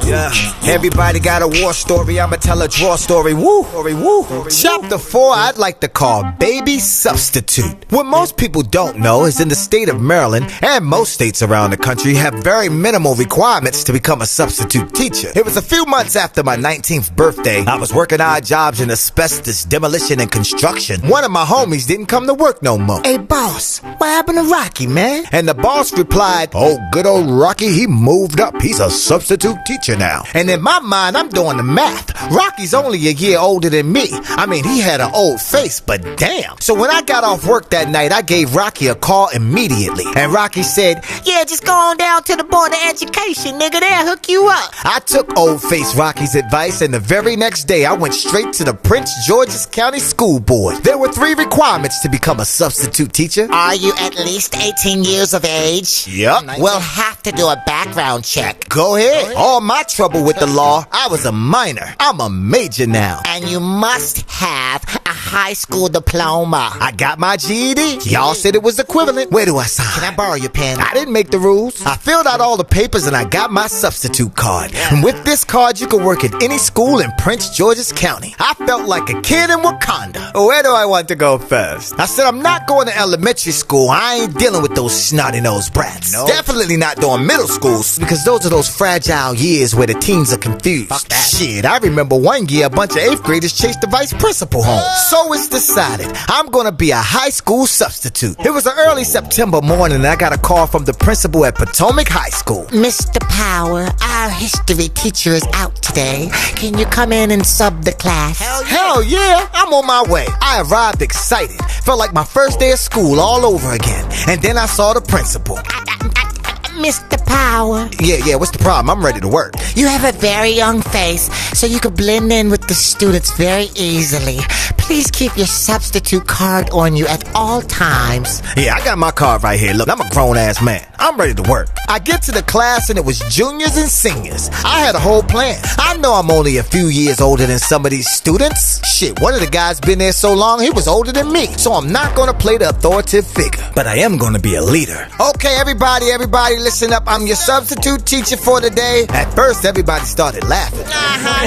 Yeah. Everybody got a war story, I'ma tell a draw story. Woo, woo. Chapter 4, I'd like to call Baby Substitute. What most people don't know is in the state of Maryland, and most states around the country, have very minimal requirements to become a substitute teacher. It was a few months after my 19th birthday. I was working odd jobs in asbestos, demolition, and construction. One of my homies didn't come to work no more. Hey, boss, what happened to Rocky, man? And the boss replied, oh, good old Rocky, he moved up. He's a substitute teacher now. And in my mind, I'm doing the math. Rocky's only a year older than me. I mean, he had an old face, but damn. So when I got off work that night, I gave Rocky a call immediately. And Rocky said, yeah, just go on down to the Board of Education, nigga. They'll hook you up. I took old face Rocky's advice, and the very next day, I went straight to the Prince George's County School Board. There were 3 requirements to become a substitute teacher. Are you at least 18 years of age? Yep. We'll have to do a background check. Go ahead. All my trouble with the law, I was a minor. I'm a major now. And you must have a high school diploma. I got my GED. Y'all said it was equivalent. Where do I sign? Can I borrow your pen? I didn't make the rules. I filled out all the papers and I got my substitute card. And with this card, you can work at any school in Prince George's County. I felt like a kid in Wakanda. Where do I want to go first? I said I'm not going to elementary school. I ain't dealing with those snotty-nosed brats. No. Definitely not doing middle schools, because those are those fragile years where the teens are confused. Fuck that. Shit, I remember one year a bunch of 8th graders chased the vice principal home. So it's decided. I'm gonna be a high school substitute. It was an early September morning and I got a call from the principal at Potomac High School. Mr. Power, our history teacher is out today. Can you come in and sub the class? Hell yeah, I'm on my way. I arrived excited. Felt like my first day of school all over again. And then I saw the principal. Mr. Power. Yeah, what's the problem? I'm ready to work. You have a very young face, so you could blend in with the students very easily. Please keep your substitute card on you at all times. Yeah, I got my card right here. Look, I'm a grown-ass man. I'm ready to work. I get to the class and it was juniors and seniors. I had a whole plan. I know I'm only a few years older than some of these students. Shit, one of the guys been there so long, he was older than me. So I'm not gonna play the authoritative figure, but I am gonna be a leader. Okay, everybody, listen up. I'm your substitute teacher for the day. At first, everybody started laughing.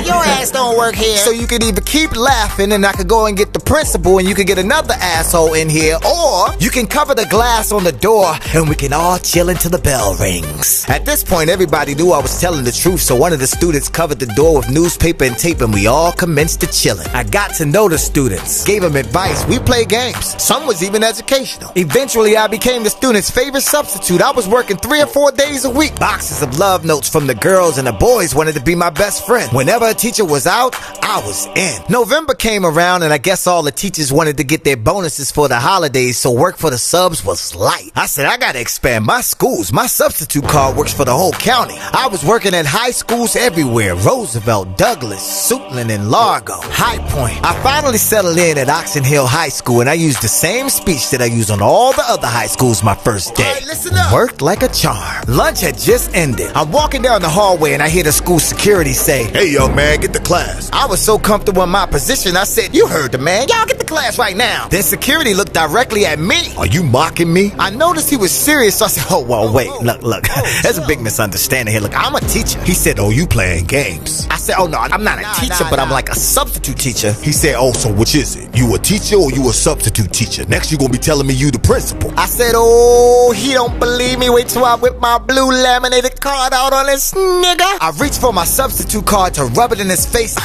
Your ass don't work here. So you could either keep laughing and I could go and get the principal and you could get another asshole in here, or you can cover the glass on the door and we can all chill until the bell rings. At this point, everybody knew I was telling the truth, so one of the students covered the door with newspaper and tape and we all commenced to chilling. I got to know the students, gave them advice, we played games. Some was even educational. Eventually, I became the student's favorite substitute. I was working 3 or 4 days a week. Boxes of love notes from the girls and the boys wanted to be my best friend. Whenever a teacher was out, I was in. November came around and I guess all the teachers wanted to get their bonuses for the holidays, so work for the subs was light. I said, I gotta expand my schools. My substitute card works for the whole county. I was working at high schools everywhere. Roosevelt, Douglas, Suitland, and Largo. High Point. I finally settled in at Oxon Hill High School and I used the same speech that I used on all the other high schools my first day. Right, listen up. Worked like a charm. Lunch had just ended. I'm walking down the hallway and I hear the school security say, hey young man, get to class. I was so comfortable in my position, I said, you heard the man. Y'all get to class right now. Then security looked directly at me. Are you mocking me? I noticed he was serious, so I said, oh, well, wait, look. There's a big misunderstanding here. Look, I'm a teacher. He said, oh, you playing games. I said, oh, no, I'm not a teacher, but I'm like a substitute teacher. He said, oh, so which is it? You a teacher or you a substitute teacher? Next, you gonna be telling me you the principal. I said, oh, he don't believe me. Wait till I whip my blue laminated card out on this nigga. I reached for my substitute card to rub it in his face.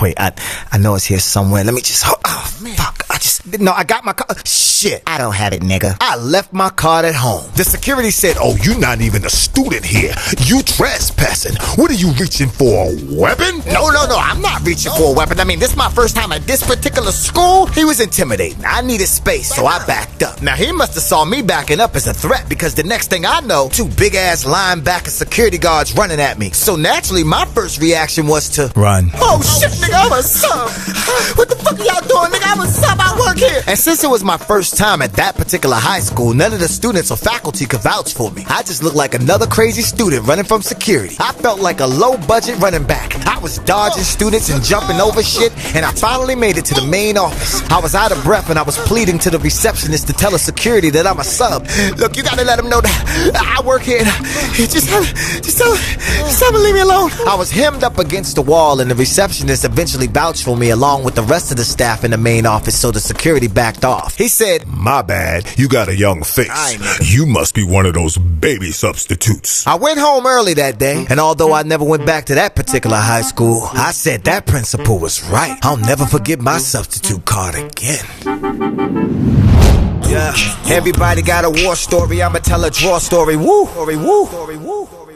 Wait, I know it's here somewhere. Let me just, fuck. I got my card. Shit. I don't have it, nigga. I left my card at home. The security said, oh, you not even a student here. You trespassing. What are you reaching for, a weapon? No, I'm not reaching for a weapon. I mean, this is my first time at this particular school. He was intimidating. I needed space, so I backed up. Now, he must have saw me backing up as a threat, because the next thing I know, 2 big-ass linebacker security guards running at me. So naturally, my first reaction was to run. Oh, shit, nigga, I'm a sub. What the fuck? fuck are y'all doing, nigga? I'm a sub, I work here. And since it was my first time at that particular high school, none of the students or faculty could vouch for me. I just looked like another crazy student running from security. I felt like a low-budget running back. I was dodging students and jumping over shit, and I finally made it to the main office. I was out of breath, and I was pleading to the receptionist to tell the security that I'm a sub. Look, you gotta let them know that I work here. Just tell them to leave me alone. I was hemmed up against the wall, and the receptionist eventually vouched for me along with the rest of the staff in the main office, so the security backed off. He said, "My bad, you got a young face. You must be one of those baby substitutes." I went home early that day, and although I never went back to that particular high school, I said that principal was right. I'll never forget my substitute card again. Yeah, everybody got a war story. I'ma tell a draw story. Woo, woo.